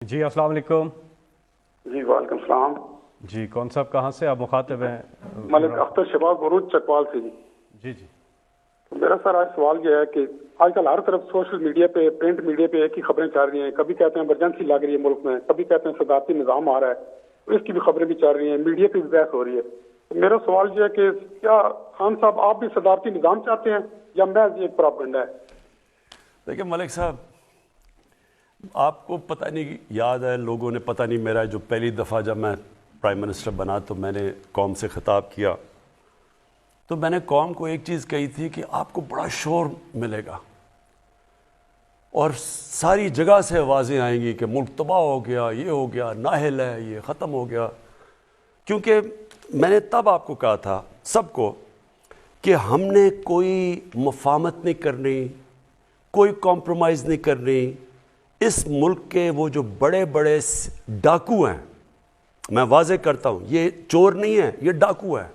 جی السلام علیکم. جی وعلیکم السلام. جی کون صاحب کہاں سے آپ مخاطب ہیں؟ ملک اختر شباب بروج چکوال سے. جی جی میرا سر آج سوال یہ ہے کہ آج کل ہر طرف سوشل میڈیا پہ پرنٹ میڈیا پہ ایک ہی خبریں چل رہی ہیں. کبھی کہتے ہیں ایمرجنسی لگ رہی ہے ملک میں, کبھی کہتے ہیں صدارتی نظام آ رہا ہے, اس کی بھی خبریں بھی چل رہی ہیں, میڈیا پہ بھی بحث ہو رہی ہے. میرا سوال یہ ہے کہ کیا خان صاحب آپ بھی صدارتی نظام چاہتے ہیں یا محض یہ ایک پراپگنڈا ہے؟ دیکھیں ملک صاحب, آپ کو پتہ نہیں یاد ہے, لوگوں نے پتہ نہیں, میرا جو پہلی دفعہ جب میں پرائم منسٹر بنا تو میں نے قوم سے خطاب کیا تو میں نے قوم کو ایک چیز کہی تھی کہ آپ کو بڑا شور ملے گا اور ساری جگہ سے آوازیں آئیں گی کہ ملک تباہ ہو گیا, یہ ہو گیا, نااہل ہے, یہ ختم ہو گیا. کیونکہ میں نے تب آپ کو کہا تھا سب کو کہ ہم نے کوئی مفاہمت نہیں کرنی, کوئی کمپرومائز نہیں کرنی. اس ملک کے وہ جو بڑے بڑے ڈاکو ہیں, میں واضح کرتا ہوں, یہ چور نہیں ہے, یہ ڈاکو ہے.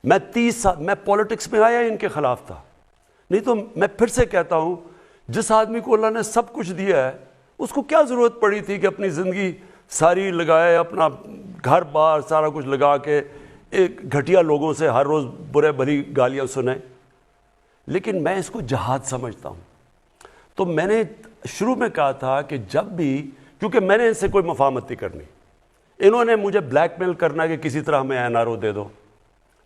میں 30 سال میں پولیٹکس میں آیا ان کے خلاف تھا, نہیں تو میں پھر سے کہتا ہوں, جس آدمی کو اللہ نے سب کچھ دیا ہے اس کو کیا ضرورت پڑی تھی کہ اپنی زندگی ساری لگائے, اپنا گھر بار سارا کچھ لگا کے ایک گھٹیا لوگوں سے ہر روز برے بھلی گالیاں سنیں. لیکن میں اس کو جہاد سمجھتا ہوں. تو میں نے شروع میں کہا تھا کہ جب بھی, کیونکہ میں نے ان سے کوئی مفاہمت نہیں کرنی, انہوں نے مجھے بلیک میل کرنا کہ کسی طرح ہمیں NRO دے دو.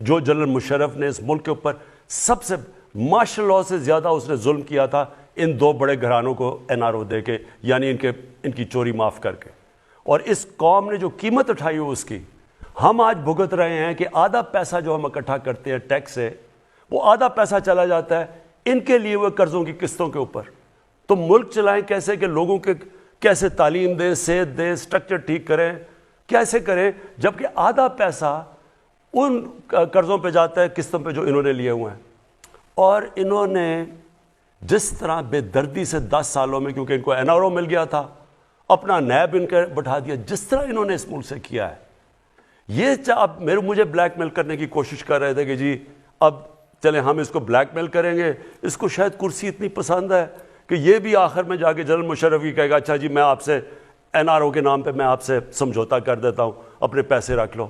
جو جنرل مشرف نے اس ملک کے اوپر سب سے مارشل لاء سے زیادہ اس نے ظلم کیا تھا, ان دو بڑے گھرانوں کو NRO دے کے, یعنی ان کی چوری معاف کر کے. اور اس قوم نے جو قیمت اٹھائی ہو اس کی ہم آج بھگت رہے ہیں کہ آدھا پیسہ جو ہم اکٹھا کرتے ہیں ٹیکس سے, وہ آدھا پیسہ چلا جاتا ہے ان کے لیے وہ قرضوں کی قسطوں کے اوپر. تو ملک چلائیں کیسے, کہ لوگوں کے کیسے تعلیم دیں, صحت دیں, سٹرکچر ٹھیک کریں, کیسے کریں, جبکہ آدھا پیسہ ان قرضوں پہ جاتا ہے, قسطوں پہ جو انہوں نے لیے ہوئے ہیں. اور انہوں نے جس طرح بے دردی سے 10 سالوں میں, کیونکہ ان کو NRO مل گیا تھا, اپنا نیب ان کا بٹھا دیا, جس طرح انہوں نے اس ملک سے کیا ہے. یہ اب مجھے بلیک میل کرنے کی کوشش کر رہے تھے کہ جی اب چلیں ہم اس کو بلیک میل کریں گے, اس کو شاید کرسی اتنی پسند ہے کہ یہ بھی آخر میں جا کے جنرل مشرف ہی کہے گا اچھا جی میں آپ سے NRO کے نام پہ میں آپ سے سمجھوتا کر دیتا ہوں, اپنے پیسے رکھ لو.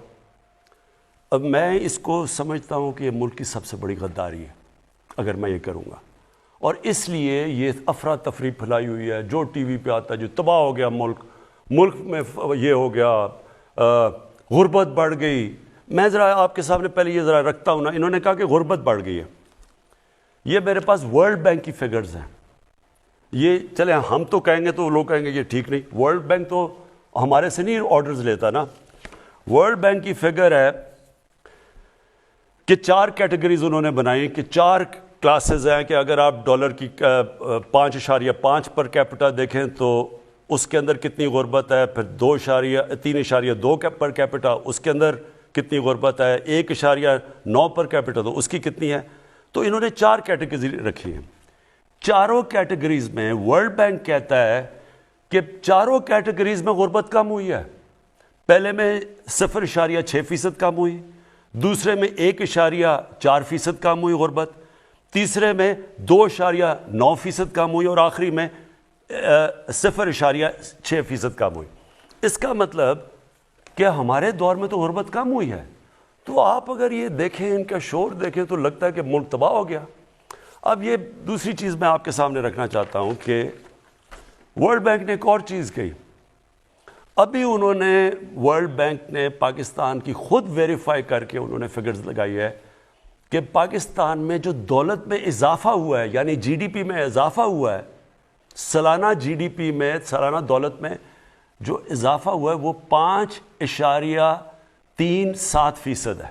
اب میں اس کو سمجھتا ہوں کہ یہ ملک کی سب سے بڑی غداری ہے اگر میں یہ کروں گا. اور اس لیے یہ افراتفری پھیلائی ہوئی ہے, جو ٹی وی پہ آتا ہے جو تباہ ہو گیا ملک میں یہ ہو گیا, غربت بڑھ گئی. میں ذرا آپ کے سامنے پہلے یہ ذرا رکھتا ہوں نا, انہوں نے کہا کہ غربت بڑھ گئی ہے. یہ میرے پاس ورلڈ بینک کی فگرز ہیں. یہ چلیں ہم تو کہیں گے تو لوگ کہیں گے یہ ٹھیک نہیں, ورلڈ بینک تو ہمارے سے نہیں آرڈرز لیتا نا. ورلڈ بینک کی فگر ہے کہ 4 کیٹیگریز انہوں نے بنائی, کہ 4 کلاسز ہیں, کہ اگر آپ ڈالر کی 5.5 پر کیپٹا دیکھیں تو اس کے اندر کتنی غربت ہے, پھر 3.2 پر کیپٹا اس کے اندر کتنی غربت ہے, 1.9 پر کیپٹا تو اس کی کتنی ہے. تو انہوں نے 4 کیٹیگری رکھی ہیں. چاروں کیٹیگریز میں ورلڈ بینک کہتا ہے کہ چاروں کیٹیگریز میں غربت کم ہوئی ہے. پہلے میں 0.6% کم ہوئی, دوسرے میں 1.4% کم ہوئی غربت, تیسرے میں 2.9% کم ہوئی, اور آخری میں 0.6% کم ہوئی. اس کا مطلب کہ ہمارے دور میں تو غربت کم ہوئی ہے. تو آپ اگر یہ دیکھیں, ان کا شور دیکھیں, تو لگتا ہے کہ ملک تباہ ہو گیا. اب یہ دوسری چیز میں آپ کے سامنے رکھنا چاہتا ہوں کہ ورلڈ بینک نے ایک اور چیز کہی. ابھی انہوں نے ورلڈ بینک نے پاکستان کی خود ویریفائی کر کے انہوں نے فگرز لگائی ہے کہ پاکستان میں جو دولت میں اضافہ ہوا ہے, یعنی GDP میں اضافہ ہوا ہے, سالانہ GDP میں, سالانہ دولت میں جو اضافہ ہوا ہے وہ 5.37% ہے.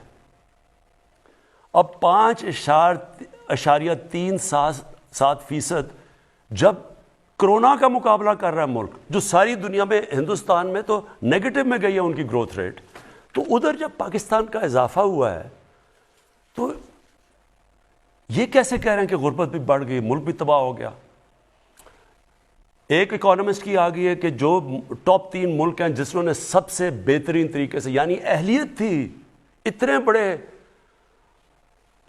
اب 5.37% جب کرونا کا مقابلہ کر رہا ہے ملک, جو ساری دنیا میں, ہندوستان میں تو نیگیٹو میں گئی ہے ان کی گروتھ ریٹ, تو ادھر جب پاکستان کا اضافہ ہوا ہے تو یہ کیسے کہہ رہے ہیں کہ غربت بھی بڑھ گئی, ملک بھی تباہ ہو گیا. ایک اکانومسٹ کی آ گئی ہے کہ جو ٹاپ 3 ملک ہیں جس نے سب سے بہترین طریقے سے, یعنی اہلیت تھی اتنے بڑے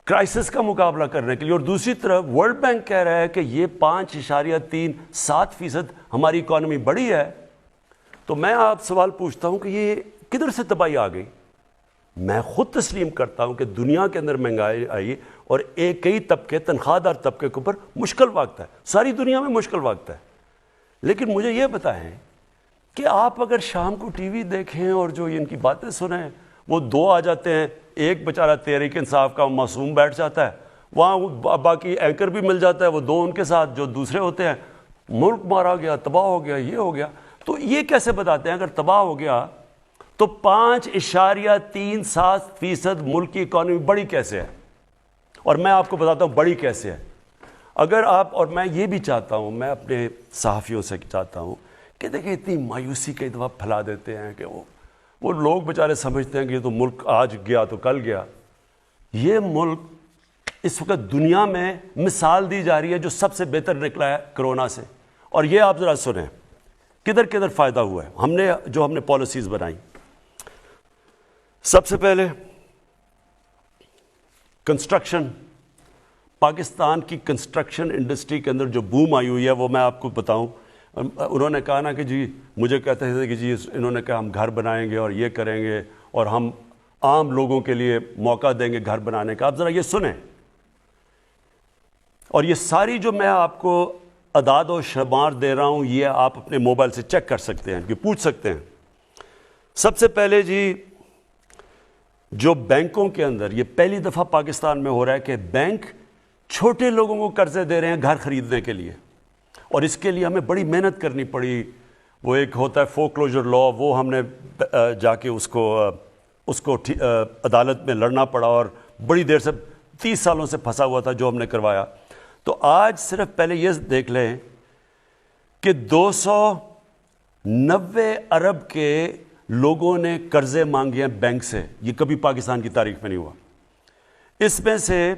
کرائسس کا مقابلہ کرنے کے لیے, اور دوسری طرف ورلڈ بینک کہہ رہا ہے کہ یہ 5.37% ہماری اکانومی بڑھی ہے, تو میں آپ سوال پوچھتا ہوں کہ یہ کدھر سے تباہی آ گئی؟ میں خود تسلیم کرتا ہوں کہ دنیا کے اندر مہنگائی آئی اور کئی طبقے، تنخواہ دار طبقے کے اوپر مشکل وقت ہے، ساری دنیا میں مشکل وقت ہے. لیکن مجھے یہ بتائیں کہ آپ اگر شام کو ٹی وی دیکھیں اور جو ان کی باتیں سنیں، وہ دو آ جاتے ہیں، ایک بیچارہ تحریک انصاف کا معصوم بیٹھ جاتا ہے، وہاں باقی اینکر بھی مل جاتا ہے، وہ دو ان کے ساتھ جو دوسرے ہوتے ہیں، ملک مارا گیا، تباہ ہو گیا، یہ ہو گیا. تو یہ کیسے بتاتے ہیں اگر تباہ ہو گیا تو 5.37% ملک کی اکانومی بڑی کیسے ہے؟ اور میں آپ کو بتاتا ہوں بڑی کیسے ہے. اگر آپ، اور میں یہ بھی چاہتا ہوں، میں اپنے صحافیوں سے چاہتا ہوں کہ دیکھیں اتنی مایوسی کئی دفعہ پھیلا دیتے ہیں کہ وہ لوگ بیچارے سمجھتے ہیں کہ یہ تو ملک آج گیا تو کل گیا. یہ ملک اس وقت دنیا میں مثال دی جا رہی ہے جو سب سے بہتر نکلا ہے کرونا سے. اور یہ آپ ذرا سنیں کدھر کدھر فائدہ ہوا ہے ہم نے پالیسیز بنائی. سب سے پہلے کنسٹرکشن، پاکستان کی کنسٹرکشن انڈسٹری کے اندر جو بوم آئی ہوئی ہے وہ میں آپ کو بتاؤں. انہوں نے کہا نا کہ جی، مجھے کہتے تھے کہ جی انہوں نے کہا ہم گھر بنائیں گے اور یہ کریں گے اور ہم عام لوگوں کے لیے موقع دیں گے گھر بنانے کا. آپ ذرا یہ سنیں، اور یہ ساری جو میں آپ کو اعداد و شمار دے رہا ہوں یہ آپ اپنے موبائل سے چیک کر سکتے ہیں، کہ پوچھ سکتے ہیں. سب سے پہلے جی، جو بینکوں کے اندر یہ پہلی دفعہ پاکستان میں ہو رہا ہے کہ بینک چھوٹے لوگوں کو قرضے دے رہے ہیں گھر خریدنے کے لیے، اور اس کے لیے ہمیں بڑی محنت کرنی پڑی. وہ ایک ہوتا ہے فورکلوجر لا، وہ ہم نے جا کے اس کو عدالت میں لڑنا پڑا اور بڑی دیر سے 30 سالوں سے پھنسا ہوا تھا جو ہم نے کروایا. تو آج صرف پہلے یہ دیکھ لیں کہ 290 ارب کے لوگوں نے قرضے مانگے ہیں بینک سے. یہ کبھی پاکستان کی تاریخ میں نہیں ہوا. اس میں سے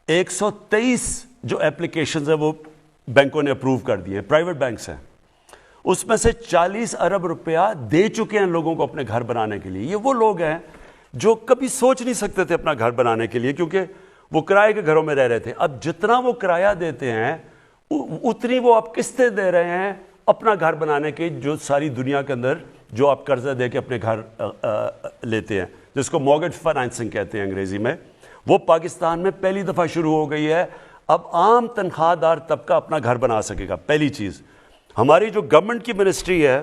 123 جو اپلیکیشنز ہیں وہ بینکوں نے اپروو کر دیے ہیں، پرائیویٹ بینکس ہیں. اس میں سے 40 ارب روپیہ دے چکے ہیں لوگوں کو اپنے گھر بنانے کے لیے. یہ وہ لوگ ہیں جو کبھی سوچ نہیں سکتے تھے اپنا گھر بنانے کے لیے، کیونکہ وہ کرائے کے گھروں میں رہ رہے تھے. اب جتنا وہ کرایہ دیتے ہیں اتنی وہ آپ قسطیں دے رہے ہیں اپنا گھر بنانے کے، جو ساری دنیا کے اندر جو آپ قرضہ دے کے اپنے گھر لیتے ہیں، جس کو مورگیج فائنانسنگ کہتے ہیں انگریزی میں، وہ پاکستان میں پہلی دفعہ شروع ہو گئی ہے. اب عام تنخواہ دار طبقہ اپنا گھر بنا سکے گا. پہلی چیز، ہماری جو گورنمنٹ کی منسٹری ہے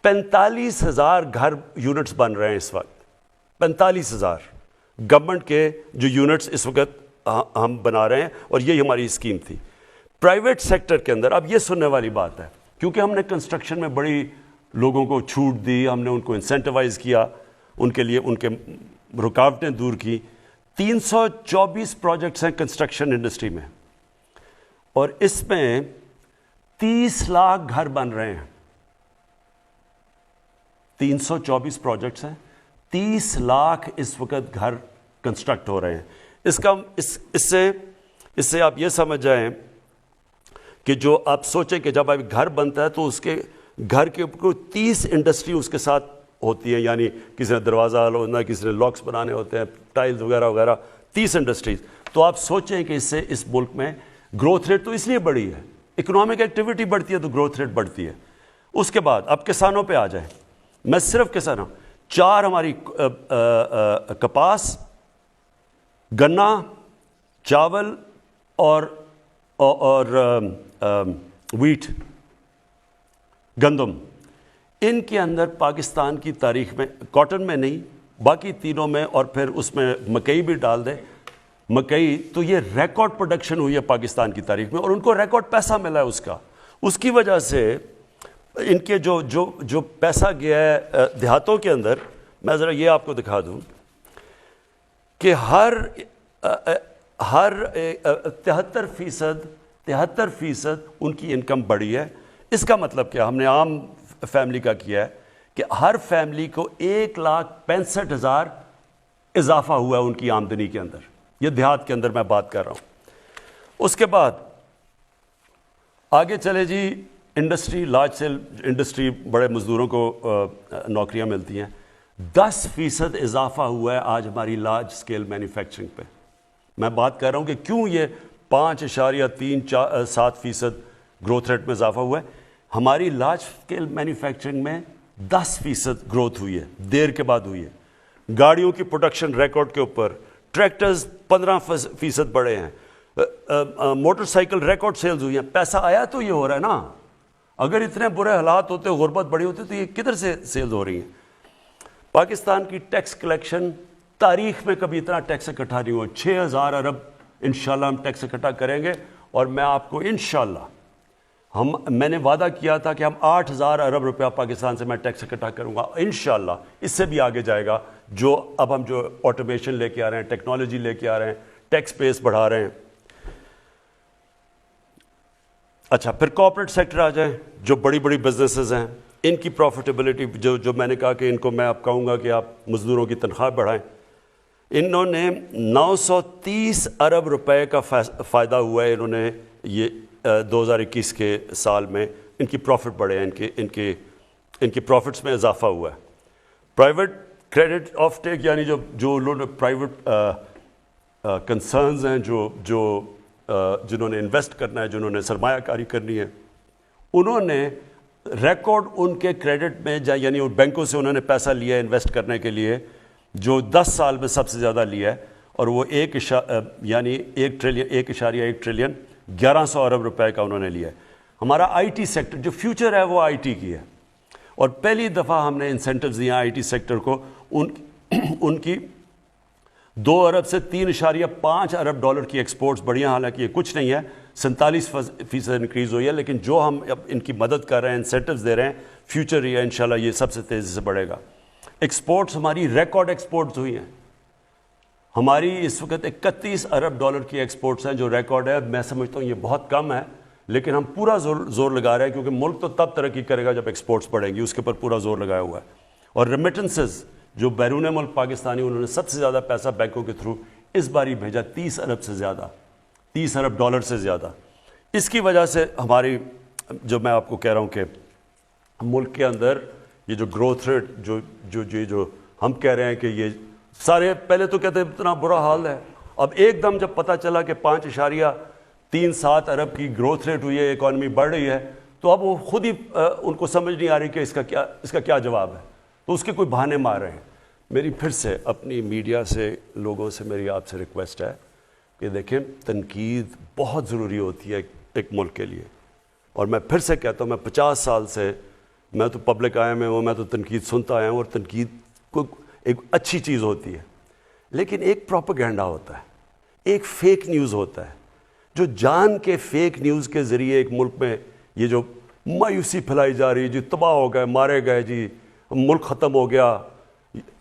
45,000 گھر یونٹس بن رہے ہیں اس وقت. 45,000 گورنمنٹ کے جو یونٹس اس وقت ہم بنا رہے ہیں، اور یہ ہماری اسکیم تھی. پرائیویٹ سیکٹر کے اندر اب یہ سننے والی بات ہے، کیونکہ ہم نے کنسٹرکشن میں بڑی لوگوں کو چھوٹ دی، ہم نے ان کو انسینٹیوائز کیا، ان کے لیے ان کے رکاوٹیں دور کی. 324 پروجیکٹس ہیں کنسٹرکشن انڈسٹری میں، اور اس میں 30 لاکھ گھر بن رہے ہیں. 324 پروجیکٹس ہیں، 30 لاکھ اس وقت گھر کنسٹرکٹ ہو رہے ہیں. اس سے آپ یہ سمجھ جائیں کہ جو آپ سوچیں کہ جب آپ گھر بنتا ہے تو اس کے گھر کے اوپر 30 انڈسٹری اس کے ساتھ ہوتی ہیں، یعنی کسی نے دروازہ ہونا، کسی نے لاکس بنانے ہوتے ہیں، ٹائلز وغیرہ وغیرہ، 30 انڈسٹریز. تو آپ سوچیں کہ اس سے اس ملک میں گروتھ ریٹ تو اس لیے بڑھی ہے، اکنامک ایکٹیویٹی بڑھتی ہے تو گروتھ ریٹ بڑھتی ہے. اس کے بعد اب کسانوں پہ آ جائیں. میں صرف کسانوں، 4 ہماری کپاس، گنا، چاول اور ویٹ، گندم، ان کے اندر پاکستان کی تاریخ میں، کاٹن میں نہیں، باقی تینوں میں، اور پھر اس میں مکئی بھی ڈال دیں، مکئی، تو یہ ریکارڈ پروڈکشن ہوئی ہے پاکستان کی تاریخ میں، اور ان کو ریکارڈ پیسہ ملا ہے. اس کی وجہ سے ان کے جو پیسہ گیا ہے دیہاتوں کے اندر. میں ذرا یہ آپ کو دکھا دوں کہ ہر 73% ان کی انکم بڑھی ہے. اس کا مطلب کیا؟ ہم نے عام فیملی کا کیا ہے کہ ہر فیملی کو 1,65,000 اضافہ ہوا ہے ان کی آمدنی کے اندر. یہ دیہات کے اندر میں بات کر رہا ہوں. اس کے بعد آگے چلے جی، انڈسٹری، لارج سیل انڈسٹری، بڑے مزدوروں کو نوکریاں ملتی ہیں. 10% اضافہ ہوا ہے آج ہماری لارج سکیل مینوفیکچرنگ پہ. میں بات کر رہا ہوں کہ کیوں یہ 5.37% گروتھ ریٹ میں اضافہ ہوا ہے. ہماری لارج اسکیل مینوفیکچرنگ میں 10% گروتھ ہوئی ہے، دیر کے بعد ہوئی ہے۔ گاڑیوں کی پروڈکشن ریکارڈ کے اوپر، ٹریکٹرز 15% بڑھے ہیں، موٹر سائیکل ریکارڈ سیلز ہوئی ہیں۔ پیسہ آیا تو یہ ہو رہا ہے نا۔ اگر اتنے برے حالات ہوتے، غربت بڑی ہوتی، تو یہ کدھر سے سیلز ہو رہی ہیں؟ پاکستان کی ٹیکس کلیکشن تاریخ میں کبھی اتنا ٹیکس اکٹھا نہیں ہوا۔ 6000 ارب انشاءاللہ ہم ٹیکس اکٹھا کریں گے، اور میں آپ کو انشاءاللہ میں نے وعدہ کیا تھا کہ ہم 8000 ارب روپیہ پاکستان سے میں ٹیکس اکٹھا کروں گا انشاءاللہ۔ اس سے بھی آگے جائے گا، جو اب ہم جو آٹومیشن لے کے آ رہے ہیں، ٹیکنالوجی لے کے آ رہے ہیں، ٹیکس بیس بڑھا رہے ہیں۔ اچھا، پھر کارپوریٹ سیکٹر آ جائیں، جو بڑی بڑی بزنسز ہیں، ان کی پروفیٹیبلٹی جو میں نے کہا کہ ان کو میں آپ کہوں گا کہ آپ مزدوروں کی تنخواہ بڑھائیں، انہوں نے 930 ارب روپے کا فائدہ ہوا ہے، انہوں نے یہ 2021 کے سال میں ان کی پروفٹ بڑھے ہیں، ان کی پروفٹس میں اضافہ ہوا ہے۔ پرائیویٹ کریڈٹ آف ٹیک، یعنی جو لوگ پرائیویٹ کنسرنز ہیں، جنہوں نے انویسٹ کرنا ہے، جنہوں نے سرمایہ کاری کرنی ہے، انہوں نے ریکارڈ ان کے کریڈٹ میں یعنی بینکوں سے انہوں نے پیسہ لیا ہے انویسٹ کرنے کے لیے، جو 10 سال میں سب سے زیادہ لیا ہے، اور وہ 1.1 ٹریلین 1100 ارب روپے کا انہوں نے لیا ہے۔ ہمارا آئی ٹی سیکٹر جو فیوچر ہے وہ آئی ٹی کی ہے، اور پہلی دفعہ ہم نے انسینٹیوز دیا آئی ٹی سیکٹر کو، ان کی 2 ارب سے 3.5 ارب ڈالر کی ایکسپورٹس بڑھی ہیں، حالانکہ یہ کچھ نہیں ہے، 47% انکریز ہوئی ہے، لیکن جو ہم اب ان کی مدد کر رہے ہیں، انسینٹیوز دے رہے ہیں، فیوچر یہ انشاءاللہ یہ سب سے تیزی سے بڑھے گا۔ ایکسپورٹس ہماری ریکارڈ ایکسپورٹس ہوئی ہیں، ہماری اس وقت 31 ارب ڈالر کی ایکسپورٹس ہیں جو ریکارڈ ہے۔ میں سمجھتا ہوں یہ بہت کم ہے، لیکن ہم پورا زور لگا رہے ہیں، کیونکہ ملک تو تب ترقی کرے گا جب ایکسپورٹس بڑھیں گی، اس کے اوپر پورا زور لگایا ہوا ہے۔ اور ریمیٹنسز جو بیرون ملک پاکستانی، انہوں نے سب سے زیادہ پیسہ بینکوں کے تھرو اس بار ہی بھیجا، 30 ارب سے زیادہ، 30 ارب ڈالر سے زیادہ۔ اس کی وجہ سے ہماری جو میں آپ کو کہہ رہا ہوں کہ ملک کے اندر یہ جو گروتھ ریٹ جو ہم کہہ رہے ہیں کہ یہ سارے پہلے تو کہتے ہیں اتنا برا حال ہے، اب ایک دم جب پتہ چلا کہ 5.37 ارب کی گروتھ ریٹ ہوئی ہے، اکانومی بڑھ رہی ہے، تو اب وہ خود ہی ان کو سمجھ نہیں آ رہی کہ اس کا کیا جواب ہے، تو اس کے کوئی بہانے مار رہے ہیں۔ میری پھر سے اپنی میڈیا سے، لوگوں سے میری آپ سے ریکویسٹ ہے کہ دیکھیں، تنقید بہت ضروری ہوتی ہے ایک ملک کے لیے، اور میں پھر سے کہتا ہوں، میں 50 سال سے میں تو پبلک آیا میں ہوں، میں تو تنقید سنتا آیا ہوں، اور تنقید کو ایک اچھی چیز ہوتی ہے، لیکن ایک پروپیگنڈا ہوتا ہے، ایک فیک نیوز ہوتا ہے، جو جان کے فیک نیوز کے ذریعے ایک ملک میں یہ جو مایوسی پھیلائی جا رہی ہے، جی تباہ ہو گئے، مارے گئے، جی ملک ختم ہو گیا،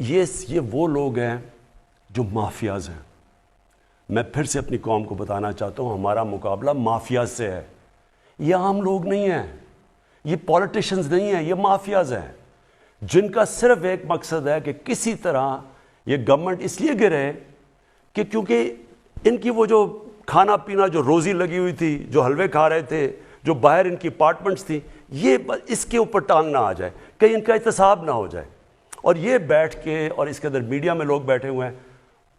یہ وہ لوگ ہیں جو مافیاز ہیں۔ میں پھر سے اپنی قوم کو بتانا چاہتا ہوں، ہمارا مقابلہ مافیاز سے ہے، یہ عام لوگ نہیں ہیں، یہ پولیٹیشنز نہیں ہیں، یہ مافیاز ہیں، جن کا صرف ایک مقصد ہے کہ کسی طرح یہ گورنمنٹ اس لیے گرے کہ کیونکہ ان کی وہ جو کھانا پینا، جو روزی لگی ہوئی تھی، جو حلوے کھا رہے تھے، جو باہر ان کی اپارٹمنٹس تھیں، یہ اس کے اوپر ٹانگ نہ آ جائے، کہیں ان کا احتساب نہ ہو جائے۔ اور یہ بیٹھ کے، اور اس کے اندر میڈیا میں لوگ بیٹھے ہوئے ہیں،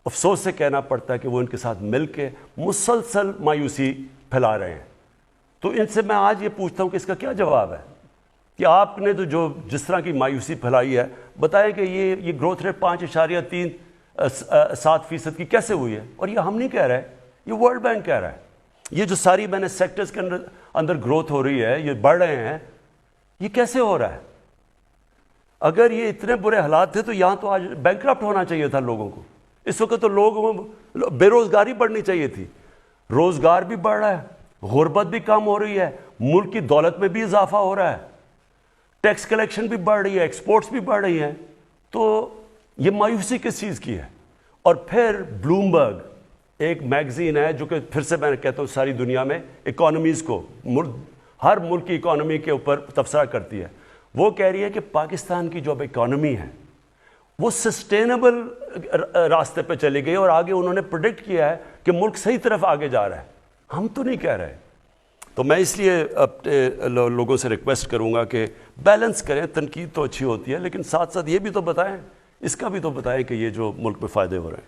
افسوس سے کہنا پڑتا ہے کہ وہ ان کے ساتھ مل کے مسلسل مایوسی پھیلا رہے ہیں۔ تو ان سے میں آج یہ پوچھتا ہوں کہ اس کا کیا جواب ہے، کہ آپ نے تو جس طرح کی مایوسی پھیلائی ہے، بتائیں کہ یہ گروتھ ریٹ 5.37% کی کیسے ہوئی ہے؟ اور یہ ہم نہیں کہہ رہے، یہ ورلڈ بینک کہہ رہا ہے۔ یہ جو ساری میں نے سیکٹرز کے اندر گروتھ ہو رہی ہے، یہ بڑھ رہے ہیں، یہ کیسے ہو رہا ہے؟ اگر یہ اتنے برے حالات تھے تو یہاں تو آج بینکرپٹ ہونا چاہیے تھا لوگوں کو، اس وقت تو لوگوں بے روزگاری بڑھنی چاہیے تھی، روزگار بھی بڑھ رہا ہے، غربت بھی کم ہو رہی ہے، ملک کی دولت میں بھی اضافہ ہو رہا ہے، ٹیکس کلیکشن بھی بڑھ رہی ہے، ایکسپورٹس بھی بڑھ رہی ہیں، تو یہ مایوسی کس چیز کی ہے؟ اور پھر بلومبرگ ایک میگزین ہے جو کہ پھر سے میں کہتا ہوں ساری دنیا میں اکانومیز کو، ہر ملک کی اکانومی کے اوپر تبصرہ کرتی ہے، وہ کہہ رہی ہے کہ پاکستان کی جو اب اکانومی ہے وہ سسٹینیبل راستے پہ چلی گئی، اور آگے انہوں نے پریڈکٹ کیا ہے کہ ملک صحیح طرف آگے جا رہا ہے، ہم تو نہیں کہہ رہے۔ تو میں اس لیے اپنے لوگوں سے ریکویسٹ کروں گا کہ بیلنس کریں، تنقید تو اچھی ہوتی ہے، لیکن ساتھ ساتھ یہ بھی تو بتائیں، اس کا بھی تو بتائیں کہ یہ جو ملک میں فائدے ہو رہے ہیں۔